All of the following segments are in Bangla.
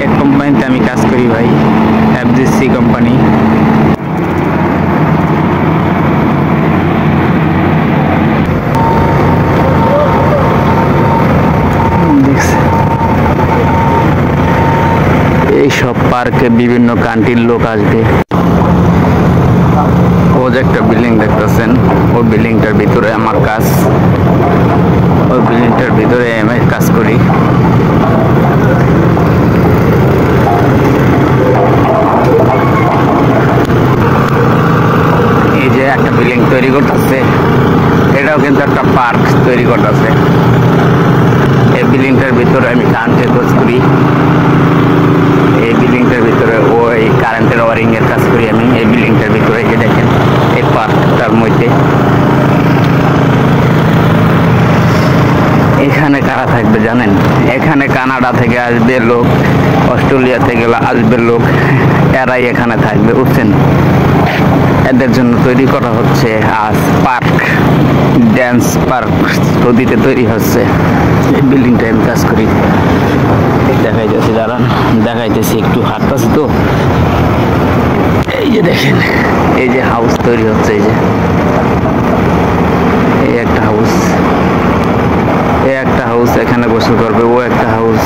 এক কোম্পানিতে আমি কাজ করি ভাই, এফজিসি কোম্পানি। এইসব পার্কে বিভিন্ন কান্ট্রির লোক আসবে। ও যে একটা বিল্ডিং দেখতেছেন, ওই বিল্ডিংটার ভিতরে আমার কাজ, ওই বিল্ডিংটার ভিতরে আমি কাজ করি। এই যে একটা বিল্ডিং তৈরি করতেছে, এটাও কিন্তু একটা পার্ক তৈরি করতেছে। এই বিল্ডিংটার ভিতরে আমি কারেন্টের কাজ করি। এই বিল্ডিংটার ভিতরে ওই কারেন্টের ওয়ারিং এর কাজ করি আমি। এই বিল্ডিংটার ভিতরে যে দেখেন, এই পার্কটার মধ্যে এখানে কারা থাকবে জানেন? এখানে কানাডা থেকে আসবে লোক, অস্ট্রেলিয়া থেকে আসবে লোক, এরাই এখানে থাকবে, বুঝছেন? এদের জন্য তৈরি করা হচ্ছে আজ পার্ক, ড্যান্স পার্ক নদীতে তৈরি হচ্ছে। এই বিল্ডিংটা আমি কাজ করি। দেখাইতেছি, দাঁড়ান দেখাইতেছি, একটু হাঁটতেছি তো। এই যে দেখেন, এই যে হাউস তৈরি হচ্ছে, এই যে এই একটা হাউস, এই একটা হাউস এখানে গোসল করবে, ও একটা হাউস,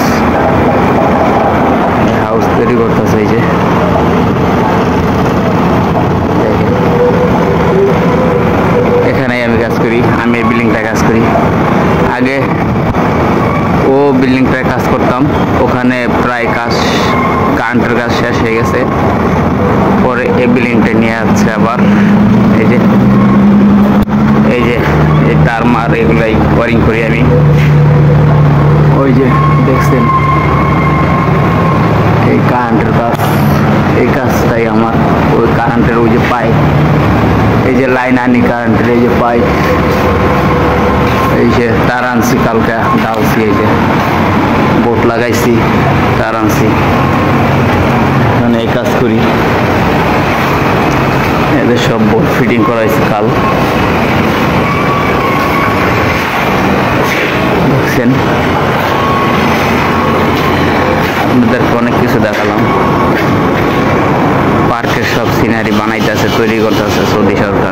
হাউস তৈরি করতেছে। এই যে এখানে আমি কাজ করি, আমি এই বিল্ডিংটায় কাজ করি। আগে ও বিল্ডিংটায় কাজ করতাম, ওখানে প্রায় কাজ, কারেন্টের কাজ শেষ হয়ে গেছে। পরে এই বিল্ডিংটা নিয়ে আসছে আবার। এই যে এই যে এই তার মার এগুলাই ওয়ারিং করি আমি। ওই যে দেখছেন এই কারেন্টের কাজ, এই কাজটাই আমার। ওই কারেন্টের ওই যে পাইপ, এই যে লাইন আনি কারেন্টের, এই যে পাইপ, এই যে তার আনছি, কালকে ডালছি, এই যে বোট লাগাইছি, তার আনছি, মানে এই কাজ করি। এদের সব বোট ফিটিং করাইছি কাল, দেখছেন? আপনাদেরকে অনেক কিছু দেখালাম। পার্কের সব সিনারি বানাইতেছে, তৈরি করতেছে সৌদি সরকার।